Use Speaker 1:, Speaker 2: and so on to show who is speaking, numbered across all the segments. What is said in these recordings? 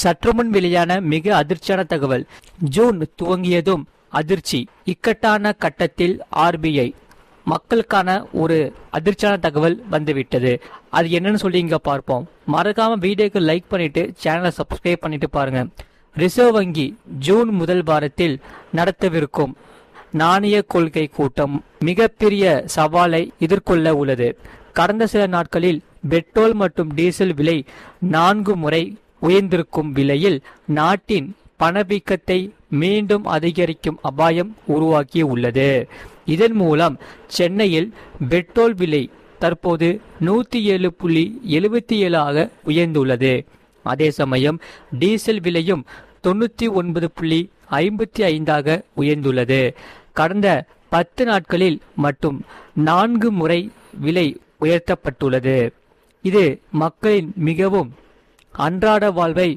Speaker 1: சற்றுமுன் வெளியான மிக அதிர்ச்சியான தகவல். ஜூன் துவங்கியதும் அதிர்ச்சி. இக்கட்டான கட்டத்தில் ஆர்பிஐ. மக்களுக்கான ஒரு அதிர்ச்சியான தகவல் வந்துவிட்டது. அது என்னன்னு சொல்லி இங்க பார்ப்போம். மறக்காம வீடியோக்கு லைக் பண்ணிட்டு சேனலை சப்ஸ்கிரைப் பண்ணிட்டு பாருங்க. ரிசர்வ் வங்கி ஜூன் முதல் வாரத்தில் நடத்தவிருக்கும் நாணய கொள்கை கூட்டம் மிகப்பெரிய சவாலை எதிர்கொள்ள உள்ளது. கடந்த சில நாட்களில் பெட்ரோல் மற்றும் டீசல் விலை 4 முறை உயர்ந்திருக்கும் விலையில் நாட்டின் பணவீக்கத்தை மீண்டும் அதிகரிக்கும் அபாயம் உருவாக்கி உள்ளது. இதன் மூலம் சென்னையில் பெட்ரோல் விலை தற்போது 107.77 ஆக உயர்ந்துள்ளது. அதே சமயம் டீசல் விலையும் 99.55 ஆக உயர்ந்துள்ளது. கடந்த 10 நாட்களில் மட்டும் 4 முறை விலை உயர்த்தப்பட்டுள்ளது. இது மக்களின் மிகவும் அன்றாட வாழ்வை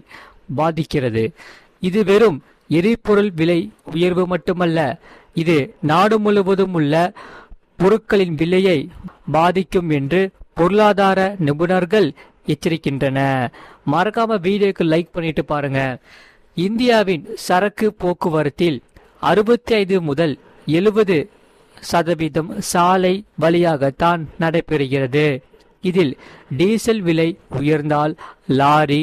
Speaker 1: பாதிக்கிறது. இது வெறும் எரிபொருள் விலை உயர்வு மட்டுமல்ல, இது நாடு முழுவதும் உள்ள பொருட்களின் விலையை பாதிக்கும் என்று பொருளாதார நிபுணர்கள் எச்சரிக்கின்றன. மறக்காம வீடியோக்கு லைக் பண்ணிட்டு பாருங்க. இந்தியாவின் சரக்கு போக்குவரத்தில் 65 முதல் 70% சாலை வழியாகத்தான் நடைபெறுகிறது. இதில் டீசல் விலை உயர்ந்தால் லாரி,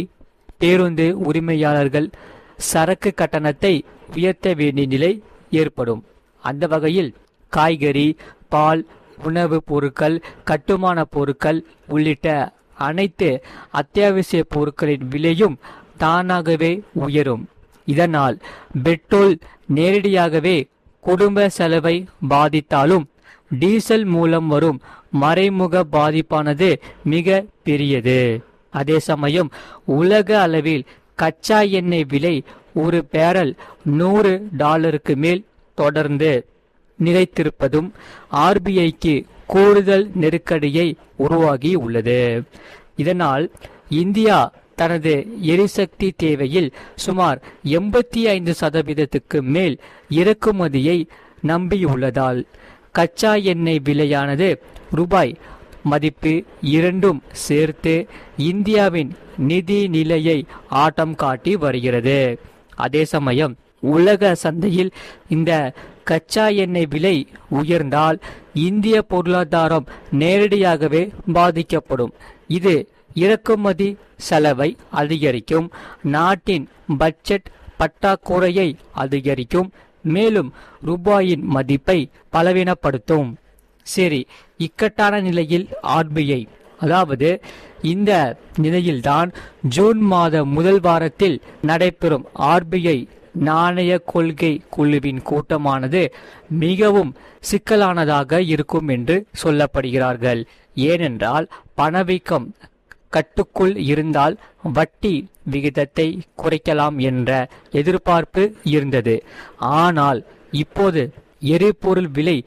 Speaker 1: பேருந்து உரிமையாளர்கள் சரக்கு கட்டணத்தை உயர்த்த வேண்டிய நிலை ஏற்படும். அந்த வகையில் காய்கறி, பால், உணவுப் பொருட்கள், கட்டுமான பொருட்கள் உள்ளிட்ட அனைத்து அத்தியாவசிய பொருட்களின் விலையும் தானாகவே உயரும். இதனால் பெட்ரோல் நேரடியாகவே குடும்ப செலவை பாதித்தாலும் டீசல் மூலம் வரும் மறைமுக பாதிப்பானது மிக பெரியது. அதே சமயம் உலக அளவில் கச்சா எண்ணெய் விலை ஒரு பேரல் $100 மேல் தொடர்ந்து நிலைத்திருப்பதும் ஆர்பிஐக்கு கூடுதல் நெருக்கடியை உருவாகி உள்ளது. இதனால் இந்தியா தனது எரிசக்தி தேவையில் சுமார் 85% மேல் இறக்குமதியை நம்பியுள்ளதால் கச்சா எண்ணெய் விலையானது ரூபாய் மதிப்பு இரண்டும் சேர்த்து இந்தியாவின் நிதி நிலையை ஆட்டம் காட்டி வருகிறது. அதே சமயம் உலக சந்தையில் இந்த கச்சா எண்ணெய் விலை உயர்ந்தால் இந்திய பொருளாதாரம் நேரடியாகவே பாதிக்கப்படும். இது இறக்குமதி செலவை அதிகரிக்கும், நாட்டின் பட்ஜெட் பற்றாக்குறையை அதிகரிக்கும், மேலும் ரூபாயின் மதிப்பை பலவீனப்படுத்தும். சரி, இக்கட்டான நிலையில் ஆர்பிஐ, அதாவது இந்த நிலையில்தான் ஜூன் மாத முதல் வாரத்தில் நடைபெறும் ஆர்பிஐ நாணய கொள்கை குழுவின் கூட்டமானது மிகவும் சிக்கலானதாக இருக்கும் என்று சொல்லப்படுகிறார்கள். ஏனென்றால் பணவீக்கம் கட்டுக்குள் இருந்தால் வட்டி விகிதத்தை குறைக்கலாம் என்ற எதிர்பார்ப்பு இருந்தது. ஆனால் இப்போது எரிபொருள் விலை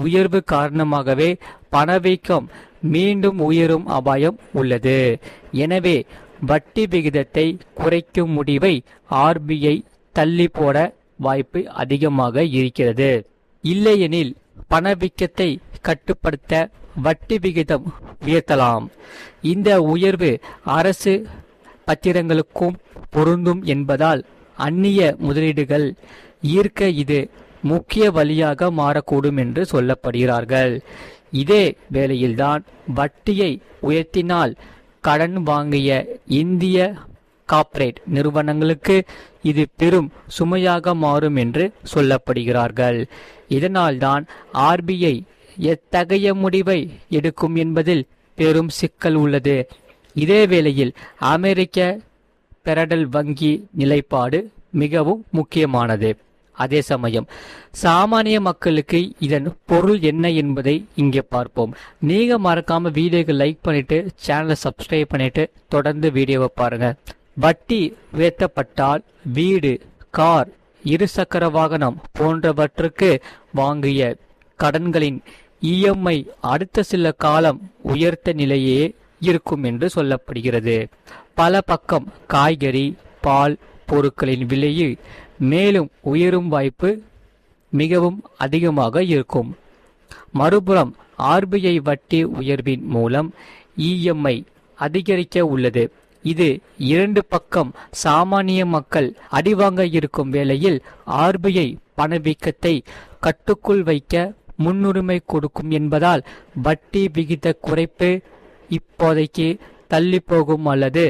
Speaker 1: உயர்வு காரணமாகவே பணவீக்கம் மீண்டும் உயரும் அபாயம் உள்ளது. எனவே வட்டி விகிதத்தை குறைக்கும் முடிவை ஆர்பிஐ தள்ளி போட வாய்ப்பு அதிகமாக இருக்கிறது. இல்லையெனில் பணவீக்கத்தை கட்டுப்படுத்த வட்டி விகிதம் உயர்த்தலாம். இந்த உயர்வு அரசு பத்திரங்களுக்கும் பொருந்தும் என்பதால் அந்நிய முதலீடுகள் ஈர்க்க இது முக்கிய வழியாக மாறக்கூடும் என்று சொல்லப்படுகிறார்கள். இதே வேளையில்தான் வட்டியை உயர்த்தினால் கடன் வாங்கிய இந்திய கார்ப்பரேட் நிறுவனங்களுக்கு இது பெரும் சுமையாக மாறும் என்று சொல்லப்படுகிறார்கள். இதனால்தான் ஆர்பிஐ எத்தகைய முடிவை எடுக்கும் என்பதில் பெரும் சிக்கல் உள்ளது. இதே வேளையில் அமெரிக்க பெடரல் வங்கி நிலைப்பாடு மிகவும் முக்கியமானது. அதே சமயம் சாமானிய மக்களுக்கு இதன் பொருள் என்ன என்பதை இங்கே பார்ப்போம். நீங்க மறக்காம வீடியோக்கு லைக் பண்ணிட்டு சேனலை சப்ஸ்கிரைப் பண்ணிட்டு தொடர்ந்து வீடியோவை பாருங்க. வட்டி உயர்த்தப்பட்டால் வீடு, கார், இருசக்கர வாகனம் போன்றவற்றுக்கு வாங்கிய கடன்களின் இஎம்ஐ அடுத்த சில காலம் உயர்த்த நிலையே இருக்கும் என்று சொல்லப்படுகிறது. பல பக்கம் காய்கறி, பால் பொருட்களின் விலையை மேலும் உயரும் வாய்ப்பு மிகவும் அதிகமாக இருக்கும். மறுபுறம் ஆர்பிஐ வட்டி உயர்வின் மூலம் இஎம்ஐ அதிகரிக்க உள்ளது. இது இரண்டு பக்கம் சாமானிய மக்கள் அடிவாங்க இருக்கும் வேளையில் ஆர்பிஐ பணவீக்கத்தை கட்டுக்குள் வைக்க முன்னுரிமை கொடுக்கும் என்பதால் வட்டி விகித குறைப்பு இப்போதைக்கு தள்ளி போகும் அல்லது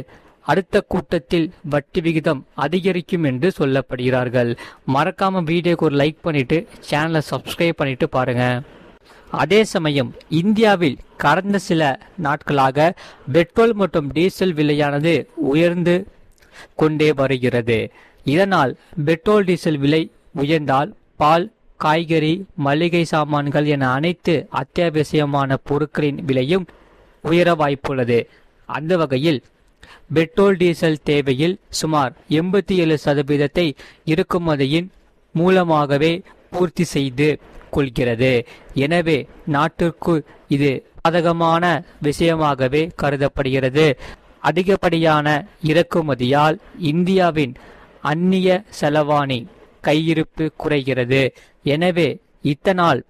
Speaker 1: அடுத்த கூட்டத்தில் வட்டி விகிதம் அதிகரிக்கும் என்று சொல்லப்படுகிறார்கள். மறக்காம வீடியோக்கு ஒரு லைக் பண்ணிட்டு சேனலை சப்ஸ்கிரைப் பண்ணிட்டு பாருங்க. அதே சமயம் இந்தியாவில் கடந்த சில நாட்களாக பெட்ரோல் மற்றும் டீசல் விலையானது உயர்ந்து கொண்டே வருகிறது. இதனால் பெட்ரோல் டீசல் விலை உயர்ந்தால் பால், காய்கறி, மளிகை சாமான்கள் என அனைத்து அத்தியாவசியமான பொருட்களின் விலையும் உயர வாய்ப்புள்ளது. அந்த வகையில் பெட்ரோல் டீசல் தேவையில் சுமார் 87% இறக்குமதியின் மூலமாகவே பூர்த்தி செய்து கொள்கிறது. எனவே நாட்டிற்கு இது பாதகமான விஷயமாகவே கருதப்படுகிறது. அதிகப்படியான இறக்குமதியால் இந்தியாவின் அந்நிய செலவாணி கையிருப்பு குறைகிறது. எனவே இத்தனால்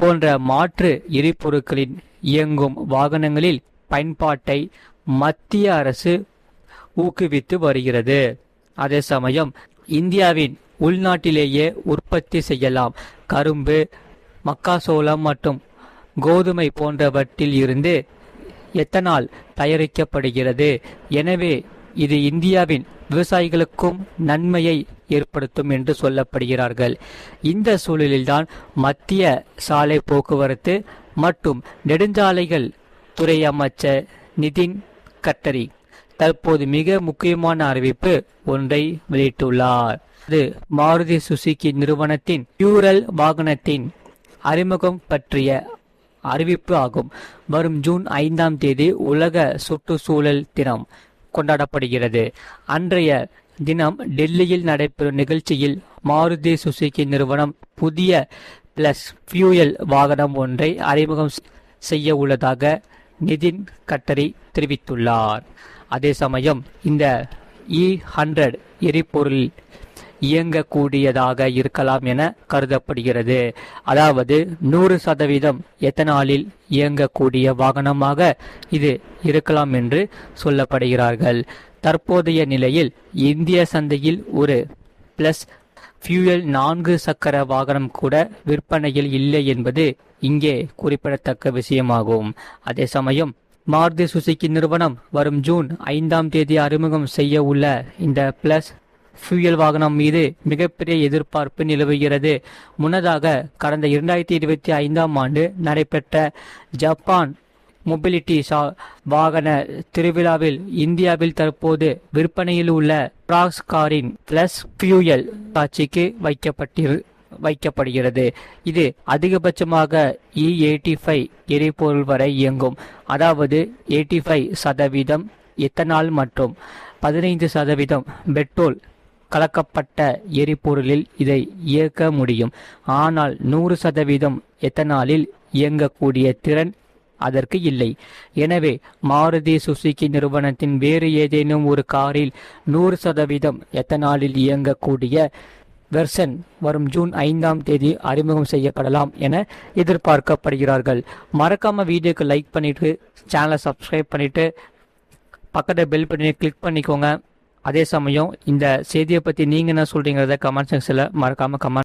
Speaker 1: போன்ற மாற்று எரிபொருட்களின் இயங்கும் வாகனங்களில் பயன்பாட்டை மத்திய அரசு ஊக்குவித்து வருகிறது. அதே சமயம் இந்தியாவின் உள்நாட்டிலேயே உற்பத்தி செய்யலாம். கரும்பு, மக்காசோளம் மற்றும் கோதுமை போன்றவற்றில் இருந்து எத்தனால் தயாரிக்கப்படுகிறது. எனவே இது இந்தியாவின் விவசாயிகளுக்கும் நன்மையை ஏற்படுத்தும் என்று சொல்லப்படுகிறார்கள். இந்த சூழலில்தான் மத்திய சாலை போக்குவரத்து மற்றும் நெடுஞ்சாலைகள் துறை அமைச்சர் நிதின் கட்கரி தற்போது மிக முக்கியமான அறிவிப்பு ஒன்றை வெளியிட்டுள்ளார். அது மாருதி சுசுகி நிறுவனத்தின் டியூரல் வாகனத்தின் அறிமுகம் பற்றிய அறிவிப்பு ஆகும். வரும் ஜூன் 5ஆம் தேதி உலக சுற்றுச்சூழல் தினம் கொண்டாடப்படுகிறது. அன்றைய தினம் டெல்லியில் நடைபெறும் நிகழ்ச்சியில் மாருதி சுசுகி நிறுவனம் புதிய பிளஸ் ஃபியூயல் வாகனம் ஒன்றை அறிமுகம் செய்ய உள்ளதாக நிதின் கட்கரி தெரிவித்துள்ளார். அதே சமயம் இந்த E100 எரிபொருள் இயங்கக்கூடியதாக இருக்கலாம் என கருதப்படுகிறது. அதாவது 100% எத்தனாலில் இயங்கக்கூடிய வாகனமாக இது இருக்கலாம் என்று சொல்லப்படுகிறார்கள். தற்போதைய நிலையில் இந்திய சந்தையில் ஒரு பிளஸ் ஃபியூயல் 4 சக்கர வாகனம் கூட விற்பனையில் இல்லை என்பது இங்கே குறிப்பிடத்தக்க விஷயமாகும். அதே சமயம் மாருதி சுசுகி நிறுவனம் வரும் ஜூன் 5ஆம் தேதி அறிமுகம் செய்ய உள்ள இந்த பிளஸ் ஃபியூயல் வாகனம் மீது மிகப்பெரிய எதிர்பார்ப்பு நிலவுகிறது. முன்னதாக கடந்த 2025ஆம் ஆண்டு நடைபெற்ற ஜப்பான் மொபிலிட்டி வாகன திருவிழாவில் இந்தியாவில் தற்போது விற்பனையில் உள்ள பிராக்ஸ் காரின் பிளஸ் ஃபியூயல் காட்சிக்கு வைக்கப்படுகிறது. இது அதிகபட்சமாக E85 எரிபொருள் வரை இயங்கும். அதாவது 85% எத்தனால் மற்றும் 15% பெட்ரோல் கலக்கப்பட்ட எரிபொருளில் இதை இயக்க முடியும். ஆனால் 100% எத்தனாலில் இயங்கக்கூடிய திறன் அதற்கு இல்லை. எனவே மாருதி சுசுகி நிறுவனத்தின் வேறு ஏதேனும் ஒரு காரில் 100% எத்தனாலில் இயங்கக்கூடிய வெர்ஷன் வரும் ஜூன் 5ஆம் தேதி அறிமுகம் செய்யப்படலாம் என எதிர்பார்க்கப்படுகிறார்கள். மறக்காம வீடியோக்கு லைக் பண்ணிட்டு சேனலை சப்ஸ்கிரைப் பண்ணிட்டு பக்கத்தில் பெல் பட்டனை கிளிக் பண்ணிக்கோங்க. அதே சமயம் இந்த செய்தியை பற்றி நீங்கள் என்ன சொல்றீங்கிறத கமெண்ட் செக்ஷனில் மறக்காம கமெண்ட்